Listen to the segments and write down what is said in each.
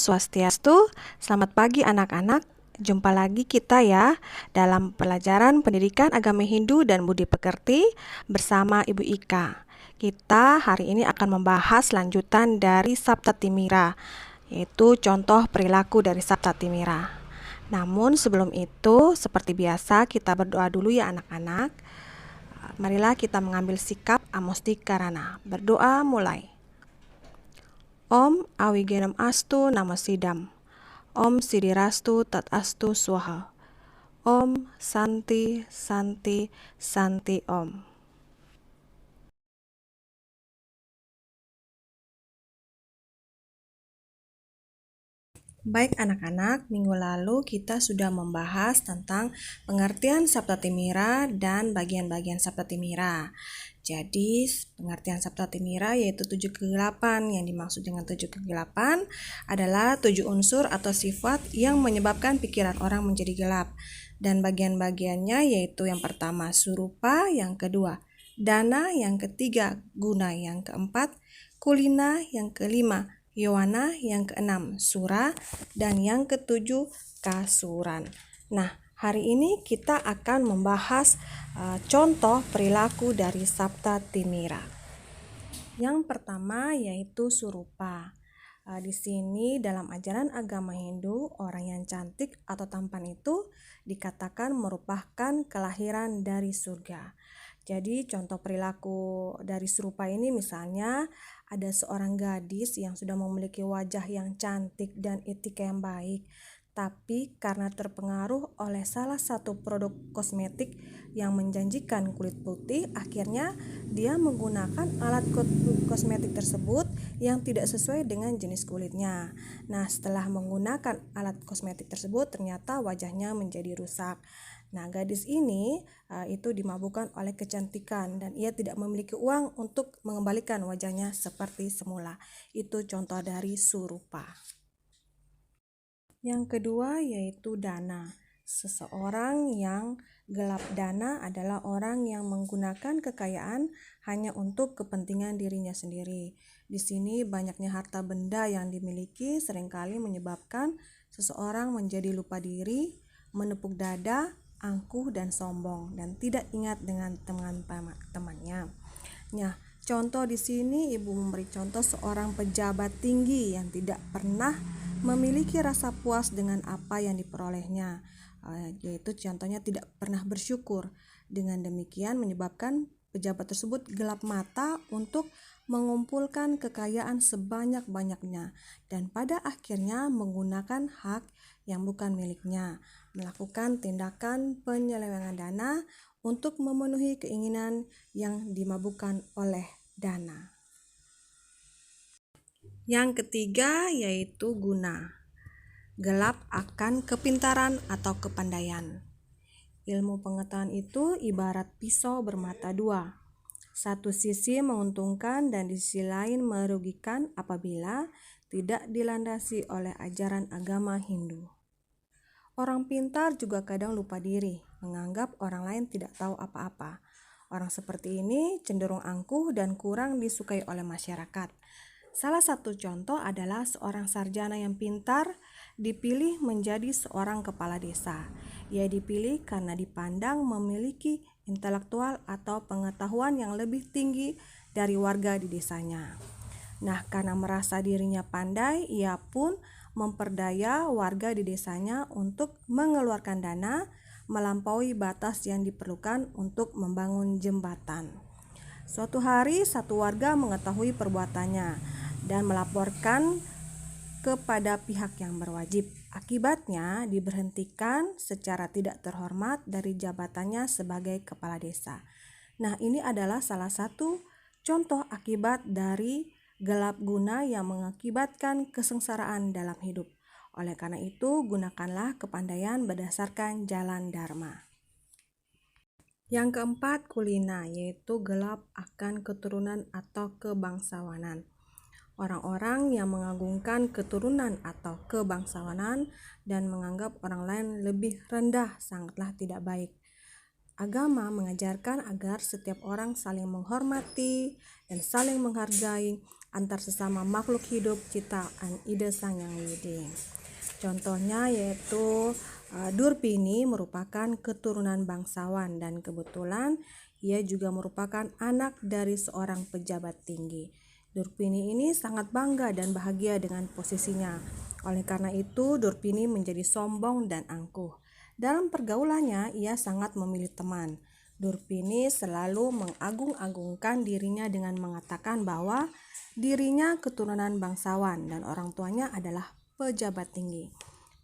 Swastiastu, selamat pagi anak-anak. Jumpa lagi kita ya dalam pelajaran pendidikan agama Hindu dan budi pekerti bersama Ibu Ika. Kita hari ini akan membahas lanjutan dari Sapta Timira, yaitu contoh perilaku dari Sapta Timira. Namun sebelum itu, seperti biasa kita berdoa dulu ya anak-anak. Marilah kita mengambil sikap Amostikarana. Berdoa mulai. Om Awigenam Astu Namasidam. Om Sidirastu Tat Astu Swaha. Om Santi Santi Santi Om. Baik anak-anak, minggu lalu kita sudah membahas tentang pengertian Sapta Timira dan bagian-bagian Sapta Timira. Jadi pengertian Sapta Timira yaitu 7 kegelapan. Yang dimaksud dengan 7 kegelapan adalah 7 unsur atau sifat yang menyebabkan pikiran orang menjadi gelap. Dan bagian-bagiannya yaitu yang pertama surupa, yang kedua dana, yang ketiga guna, yang keempat kulina, yang kelima Yowana, yang keenam Sura, dan yang ketujuh Kasuran. Nah, hari ini kita akan membahas contoh perilaku dari Sapta Timira. Yang pertama yaitu surupa. Di sini dalam ajaran agama Hindu, orang yang cantik atau tampan itu dikatakan merupakan kelahiran dari surga. Jadi contoh perilaku dari surupa ini misalnya ada seorang gadis yang sudah memiliki wajah yang cantik dan etika yang baik, tapi karena terpengaruh oleh salah satu produk kosmetik yang menjanjikan kulit putih, akhirnya dia menggunakan alat kosmetik tersebut yang tidak sesuai dengan jenis kulitnya. Nah, setelah menggunakan alat kosmetik tersebut, ternyata wajahnya menjadi rusak. Nah, gadis ini itu dimabukkan oleh kecantikan dan ia tidak memiliki uang untuk mengembalikan wajahnya seperti semula. Itu contoh dari surupa. Yang kedua yaitu dana. Seseorang yang gelap dana adalah orang yang menggunakan kekayaan hanya untuk kepentingan dirinya sendiri. Di sini banyaknya harta benda yang dimiliki seringkali menyebabkan seseorang menjadi lupa diri, menepuk dada, angkuh dan sombong, dan tidak ingat dengan teman-temannya. Nah, contoh di sini Ibu memberi contoh seorang pejabat tinggi yang tidak pernah memiliki rasa puas dengan apa yang diperolehnya, yaitu contohnya tidak pernah bersyukur. Dengan demikian menyebabkan pejabat tersebut gelap mata untuk mengumpulkan kekayaan sebanyak-banyaknya dan pada akhirnya menggunakan hak yang bukan miliknya, melakukan tindakan penyelewengan dana untuk memenuhi keinginan yang dimabukkan oleh dana. Yang ketiga yaitu guna. Gelap akan kepintaran atau kepandaian. Ilmu pengetahuan itu ibarat pisau bermata dua. Satu sisi menguntungkan dan di sisi lain merugikan apabila tidak dilandasi oleh ajaran agama Hindu. Orang pintar juga kadang lupa diri, menganggap orang lain tidak tahu apa-apa. Orang seperti ini cenderung angkuh dan kurang disukai oleh masyarakat. Salah satu contoh adalah seorang sarjana yang pintar dipilih menjadi seorang kepala desa. Ia dipilih karena dipandang memiliki intelektual atau pengetahuan yang lebih tinggi dari warga di desanya. Nah, karena merasa dirinya pandai, ia pun memperdaya warga di desanya untuk mengeluarkan dana melampaui batas yang diperlukan untuk membangun jembatan. Suatu hari, satu warga mengetahui perbuatannya dan melaporkan kepada pihak yang berwajib. Akibatnya, diberhentikan secara tidak terhormat dari jabatannya sebagai kepala desa. Nah, ini adalah salah satu contoh akibat dari gelap guna yang mengakibatkan kesengsaraan dalam hidup. Oleh karena itu, gunakanlah kepandaian berdasarkan jalan dharma. Yang keempat, kulina, yaitu gelap akan keturunan atau kebangsawanan. Orang-orang yang mengagungkan keturunan atau kebangsawanan dan menganggap orang lain lebih rendah sangatlah tidak baik. Agama mengajarkan agar setiap orang saling menghormati dan saling menghargai antar sesama makhluk hidup ciptaan ide Sang Hyang Widi. Contohnya yaitu Durpini merupakan keturunan bangsawan dan kebetulan ia juga merupakan anak dari seorang pejabat tinggi. Durpini ini sangat bangga dan bahagia dengan posisinya. Oleh karena itu, Durpini menjadi sombong dan angkuh. Dalam pergaulannya, ia sangat memilih teman. Durpini selalu mengagung-agungkan dirinya dengan mengatakan bahwa dirinya keturunan bangsawan dan orang tuanya adalah pejabat tinggi.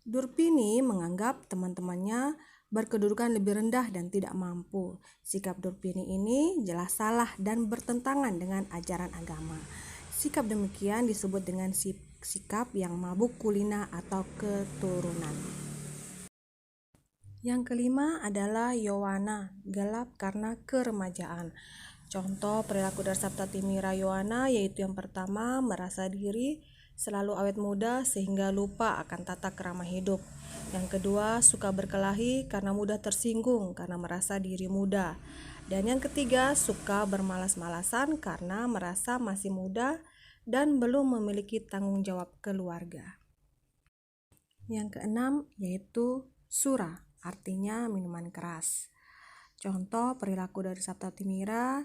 Durpini menganggap teman-temannya berkedudukan lebih rendah dan tidak mampu. Sikap Durpini ini jelas salah dan bertentangan dengan ajaran agama. Sikap demikian disebut dengan sikap yang mabuk kulina atau keturunan. Yang kelima adalah Yowana, gelap karena keremajaan. Contoh perilaku dari Saptatimira Yowana yaitu yang pertama, merasa diri selalu awet muda sehingga lupa akan tata krama hidup. Yang kedua, suka berkelahi karena mudah tersinggung karena merasa diri muda. Dan yang ketiga, suka bermalas-malasan karena merasa masih muda dan belum memiliki tanggung jawab keluarga. Yang keenam yaitu Sura, artinya minuman keras. Contoh perilaku dari Saptatimira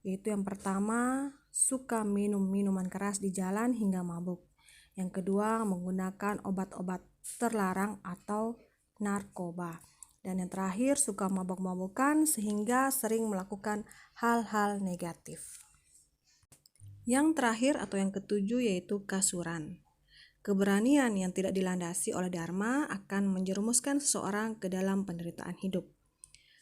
yaitu yang pertama, suka minum minuman keras di jalan hingga mabuk. Yang kedua, menggunakan obat-obat terlarang atau narkoba. Dan yang terakhir, suka mabuk-mabukan sehingga sering melakukan hal-hal negatif. Yang terakhir atau yang ketujuh yaitu Kasuran. Keberanian yang tidak dilandasi oleh Dharma akan menjerumuskan seseorang ke dalam penderitaan hidup.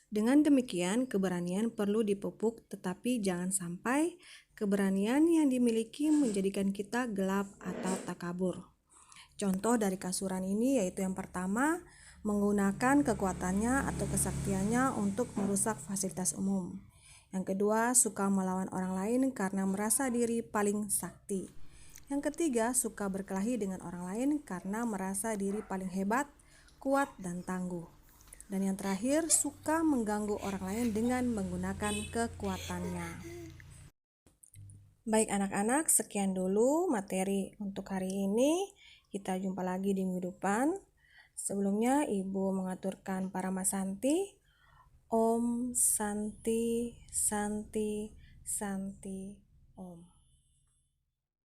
Dengan demikian, keberanian perlu dipupuk, tetapi jangan sampai keberanian yang dimiliki menjadikan kita gelap atau takabur. Contoh dari Kasuran ini yaitu yang pertama, menggunakan kekuatannya atau kesaktiannya untuk merusak fasilitas umum. Yang kedua, suka melawan orang lain karena merasa diri paling sakti. Yang ketiga, suka berkelahi dengan orang lain karena merasa diri paling hebat, kuat, dan tangguh. Dan yang terakhir, suka mengganggu orang lain dengan menggunakan kekuatannya. Baik anak-anak, sekian dulu materi untuk hari ini. Kita jumpa lagi di minggu depan. Sebelumnya, Ibu mengaturkan Paramasanti. Om Santi Santi Santi Om.